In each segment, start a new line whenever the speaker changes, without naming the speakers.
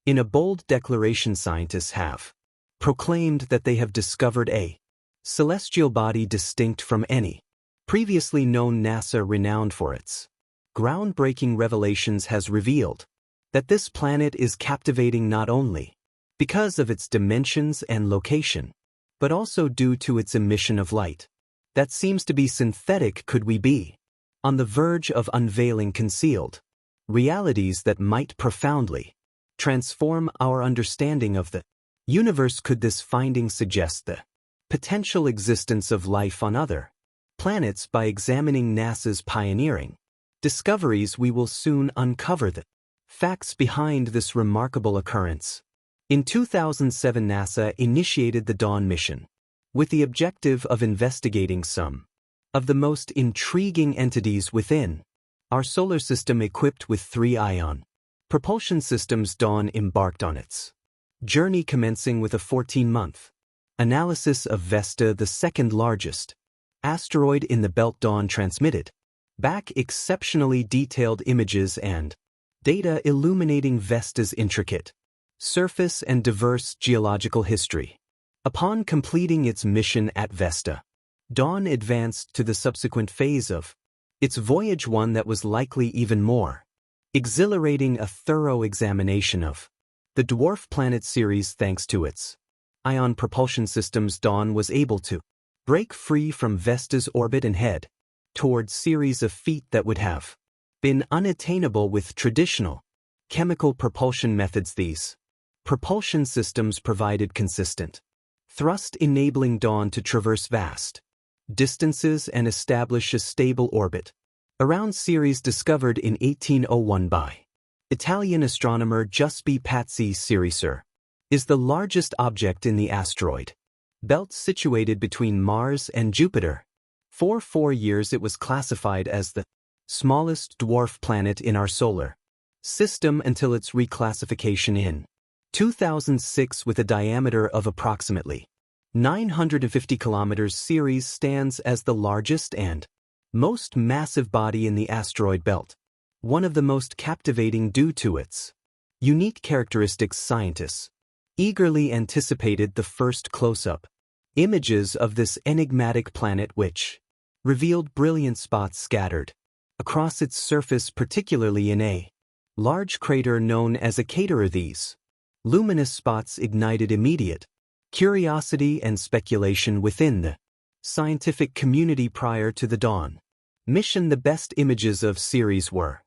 In a bold declaration, scientists have proclaimed that they have discovered a celestial body distinct from any previously known. NASA, renowned for its groundbreaking revelations, has revealed that this planet is captivating not only because of its dimensions and location, but also due to its emission of light that seems to be synthetic. Could we be on the verge of unveiling concealed realities that might profoundly transform our understanding of the universe? Could this finding suggest the potential existence of life on other planets? By examining NASA's pioneering discoveries, we will soon uncover the facts behind this remarkable occurrence. In 2007, NASA initiated the Dawn mission with the objective of investigating some of the most intriguing entities within our solar system. Equipped with 3-ion propulsion systems, Dawn embarked on its journey, commencing with a 14-month analysis of Vesta, the second largest asteroid in the belt. Dawn transmitted back exceptionally detailed images and data illuminating Vesta's intricate surface and diverse geological history. Upon completing its mission at Vesta, Dawn advanced to the subsequent phase of its voyage, one that was likely even more exhilarating: a thorough examination of the dwarf planet series. Thanks to its ion propulsion systems, Dawn was able to break free from Vesta's orbit and head towards series of feet that would have been unattainable with traditional chemical propulsion methods. These propulsion systems provided consistent thrust, enabling Dawn to traverse vast distances and establish a stable orbit around Ceres, discovered in 1801 by Italian astronomer Giuseppe Pazzi. Ceres is the largest object in the asteroid belt situated between Mars and Jupiter. For 4 years it was classified as the smallest dwarf planet in our solar system until its reclassification in 2006 with a diameter of approximately 950 kilometers. Ceres stands as the largest and most massive body in the asteroid belt, one of the most captivating due to its unique characteristics. Scientists eagerly anticipated the first close-up images of this enigmatic planet, which revealed brilliant spots scattered across its surface, particularly in a large crater known as a crater. These luminous spots ignited immediate curiosity and speculation within the scientific community. Prior to the Dawn mission, the best images of Ceres were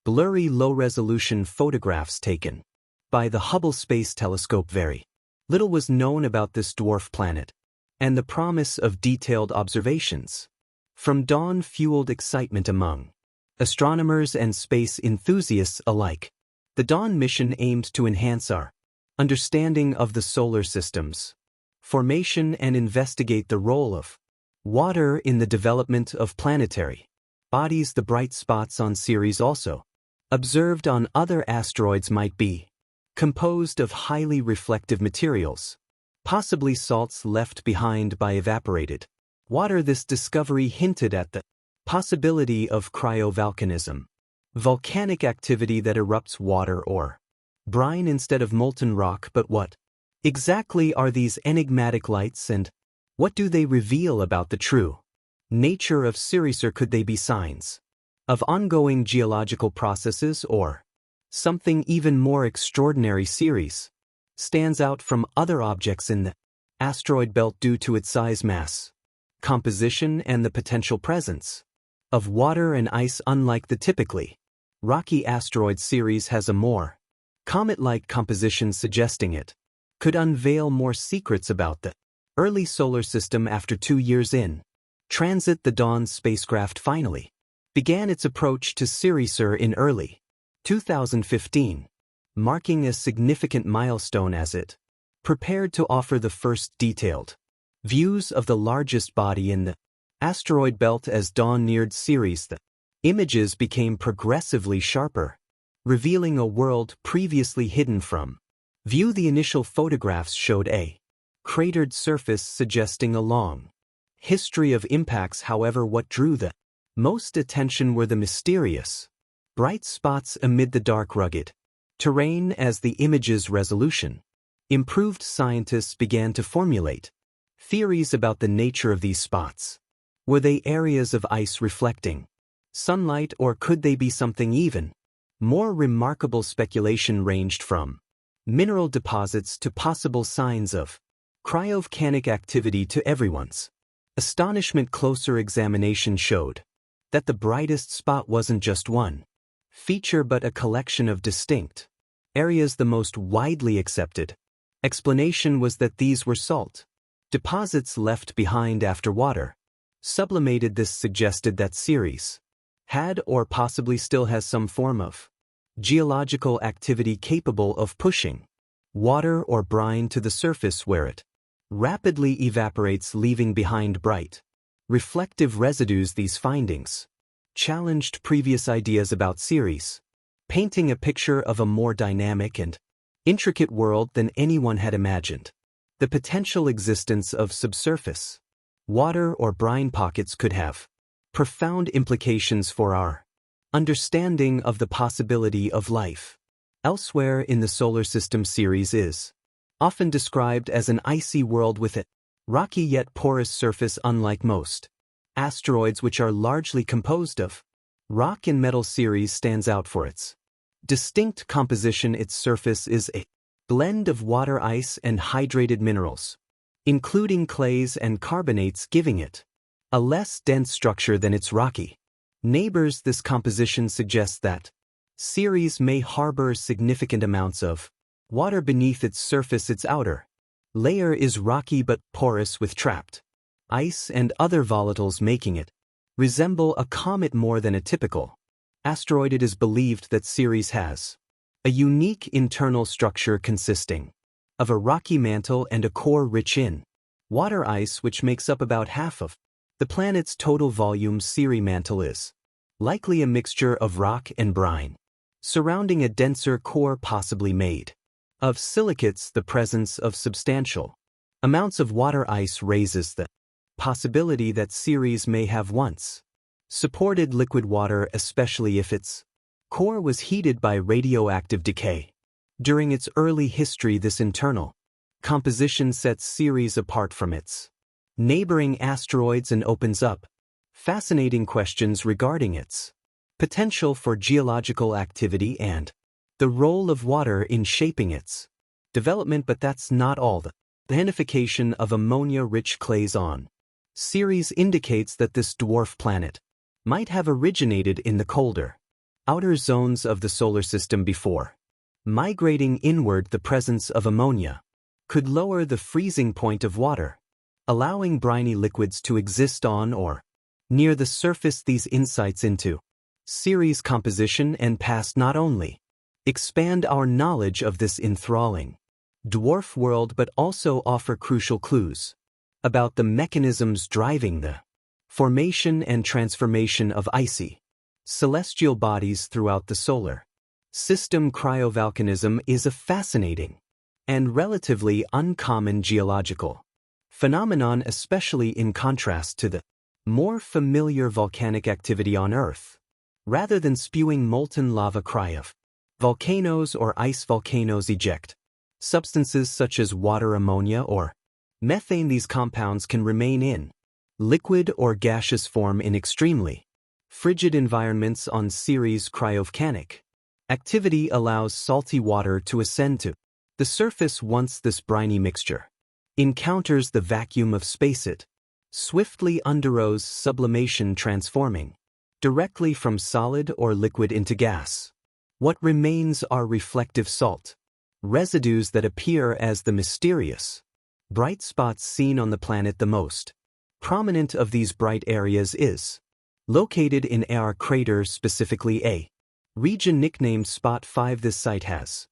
blurry, low-resolution photographs taken by the Hubble Space Telescope. Very little was known about this dwarf planet, and the promise of detailed observations from Dawn fueled excitement among astronomers and space enthusiasts alike. The Dawn mission aimed to enhance our understanding of the solar system's formation and investigate the role of water in the development of planetary bodies. The bright spots on Ceres, also observed on other asteroids, might be composed of highly reflective materials, possibly salts left behind by evaporated water. This discovery hinted at the possibility of cryovolcanism, volcanic activity that erupts water or brine instead of molten rock. But what exactly are these enigmatic lights, and what do they reveal about the true nature of Ceres? Or could they be signs of ongoing geological processes, or something even more extraordinary? Ceres stands out from other objects in the asteroid belt due to its size, mass, composition, and the potential presence of water and ice. Unlike the typically rocky asteroid, Ceres has a more comet-like composition, suggesting it could unveil more secrets about the early solar system. After 2 years in transit, the Dawn spacecraft finally began its approach to Ceres in early 2015, marking a significant milestone as it prepared to offer the first detailed views of the largest body in the asteroid belt. As Dawn neared Ceres, the images became progressively sharper, revealing a world previously hidden from view. The initial photographs showed a cratered surface, suggesting a long history of impacts. However, what drew the most attention were the mysterious bright spots amid the dark, rugged terrain as the image's resolution. Improved scientists began to formulate theories about the nature of these spots. Were they areas of ice reflecting sunlight, or could they be something even more remarkable? Speculation ranged from mineral deposits to possible signs of cryovulcanic activity. To everyone's astonishment, closer examination showed that the brightest spot wasn't just one feature but a collection of distinct areas. The most widely accepted explanation was that these were salt deposits left behind after water sublimated. This suggested that Ceres had or possibly still has some form of geological activity capable of pushing water or brine to the surface, where it rapidly evaporates, leaving behind bright, reflective residues. These findings challenged previous ideas about Ceres, painting a picture of a more dynamic and intricate world than anyone had imagined. The potential existence of subsurface water or brine pockets could have profound implications for our understanding of the possibility of life elsewhere in the solar system. Ceres is often described as an icy world with a rocky yet porous surface. Unlike most asteroids, which are largely composed of rock and metal, Ceres stands out for its distinct composition. Its surface is a blend of water, ice, and hydrated minerals, including clays and carbonates, giving it a less dense structure than its rocky neighbors. This composition suggests that Ceres may harbor significant amounts of water beneath its surface. Its outer layer is rocky but porous, with trapped ice and other volatiles, making it resemble a comet more than a typical asteroid. It is believed that Ceres has a unique internal structure consisting of a rocky mantle and a core rich in water ice, which makes up about half of the planet's total volume. Ceres mantle is likely a mixture of rock and brine, surrounding a denser core possibly made of silicates. The presence of substantial amounts of water ice raises the possibility that Ceres may have once supported liquid water, especially if its core was heated by radioactive decay. During its early history, this internal composition sets Ceres apart from its neighboring asteroids and opens up fascinating questions regarding its potential for geological activity and the role of water in shaping its development. But that's not all. The identification of ammonia-rich clays on Ceres indicates that this dwarf planet might have originated in the colder outer zones of the solar system before migrating inward. The presence of ammonia could lower the freezing point of water, allowing briny liquids to exist on or near the surface. These insights into Ceres' composition and past not only expand our knowledge of this enthralling dwarf world but also offer crucial clues about the mechanisms driving the formation and transformation of icy celestial bodies throughout the solar system. Cryovolcanism is a fascinating and relatively uncommon geological phenomenon, especially in contrast to the more familiar volcanic activity on Earth. Rather than spewing molten lava, volcanoes or ice volcanoes eject substances such as water, ammonia, or methane. These compounds can remain in liquid or gaseous form in extremely frigid environments. On Ceres, cryovolcanic activity allows salty water to ascend to the surface. Once this briny mixture encounters the vacuum of space, it swiftly undergoes sublimation, transforming directly from solid or liquid into gas. What remains are reflective salt residues that appear as the mysterious bright spots seen on the planet. The most prominent of these bright areas is located in our crater, specifically a region nicknamed Spot 5. This site has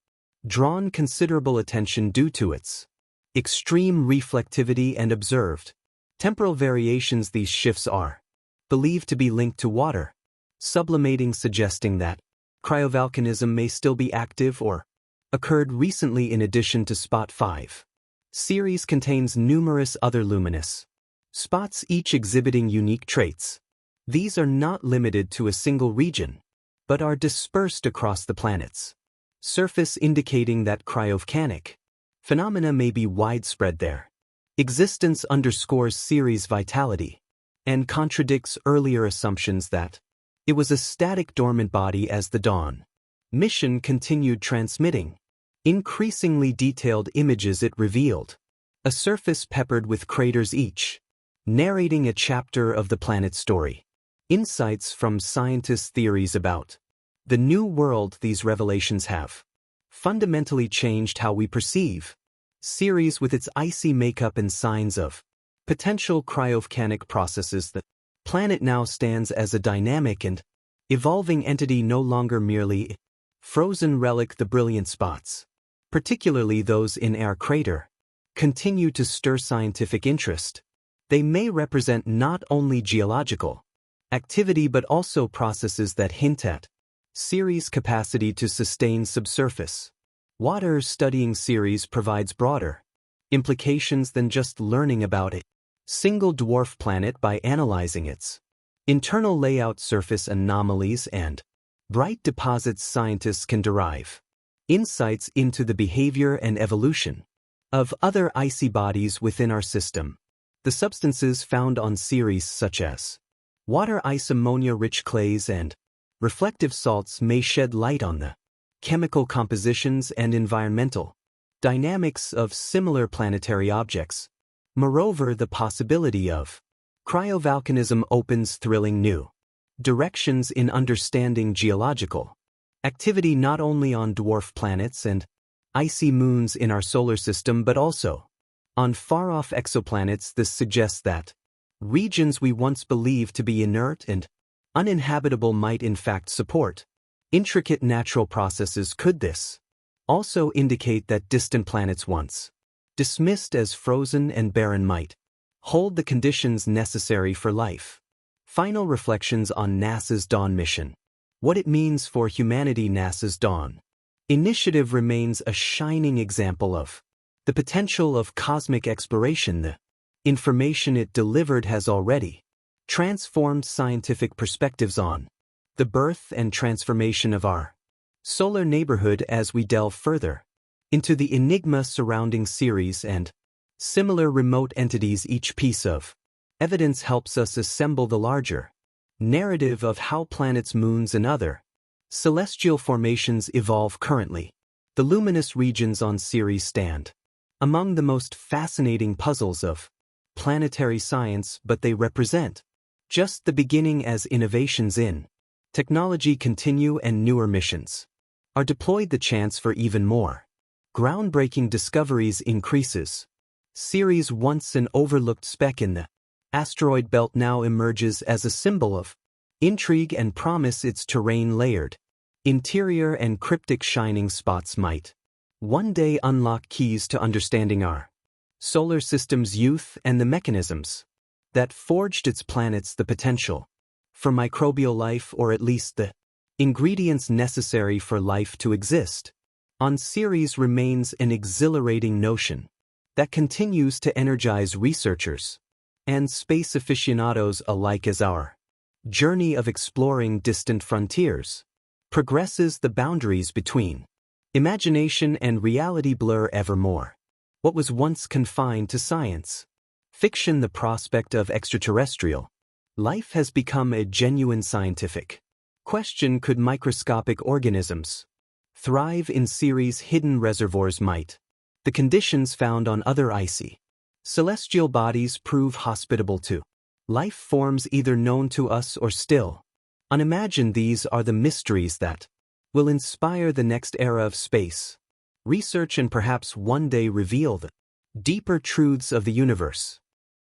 drawn considerable attention due to its extreme reflectivity and observed temporal variations. These shifts are believed to be linked to water sublimating, suggesting that cryovolcanism may still be active or occurred recently. In addition to Spot 5, Ceres contains numerous other luminous spots, each exhibiting unique traits. These are not limited to a single region, but are dispersed across the planet's surface indicating that cryovolcanic phenomena may be widespread there. Existence underscores Ceres' vitality and contradicts earlier assumptions that it was a static dormant body as the dawn mission continued transmitting increasingly detailed images. It revealed a surface peppered with craters, each narrating a chapter of the planet's story. Insights from scientists' theories about the new world. These revelations have fundamentally changed how we perceive Ceres with its icy makeup and signs of potential cryovolcanic processes. The planet now stands as a dynamic and evolving entity, no longer merely a frozen relic. The brilliant spots, particularly those in our crater, continue to stir scientific interest. They may represent not only geological activity but also processes that hint at Ceres' capacity to sustain subsurface water. Studying Ceres provides broader implications than just learning about a single dwarf planet. By analyzing its internal layout, surface anomalies, and bright deposits, scientists can derive insights into the behavior and evolution of other icy bodies within our system. The substances found on Ceres, such as water ice, ammonia-rich clays, and reflective salts, may shed light on the chemical compositions and environmental dynamics of similar planetary objects. Moreover, the possibility of cryovolcanism opens thrilling new directions in understanding geological activity, not only on dwarf planets and icy moons in our solar system but also on far-off exoplanets. This suggests that regions we once believed to be inert and uninhabitable might in fact support intricate natural processes. Could this also indicate that distant planets once dismissed as frozen and barren might hold the conditions necessary for life? Final reflections on NASA's Dawn mission. What it means for humanity. NASA's Dawn initiative remains a shining example of the potential of cosmic exploration. The information it delivered has already transformed scientific perspectives on the birth and transformation of our solar neighborhood. As we delve further into the enigma surrounding Ceres and similar remote entities, each piece of evidence helps us assemble the larger narrative of how planets, moons, and other celestial formations evolve. Currently, the luminous regions on Ceres stand among the most fascinating puzzles of planetary science, but they represent just the beginning as innovations in technology continue and newer missions are deployed. The chance for even more groundbreaking discoveries increases. Ceres, once an overlooked speck in the asteroid belt, now emerges as a symbol of intrigue and promise. Its terrain, layered interior, and cryptic shining spots might one day unlock keys to understanding our solar system's youth and the mechanisms that forged its planets. The potential for microbial life, or at least the ingredients necessary for life to exist on Ceres, remains an exhilarating notion that continues to energize researchers and space aficionados alike. As our journey of exploring distant frontiers progresses, the boundaries between imagination and reality blur ever more. What was once confined to science fiction, the prospect of extraterrestrial life, has become a genuine scientific question. Could microscopic organisms thrive in Ceres' hidden reservoirs? Might the conditions found on other icy celestial bodies prove hospitable to life forms either known to us or still unimagined? These are the mysteries that will inspire the next era of space research and perhaps one day reveal the deeper truths of the universe.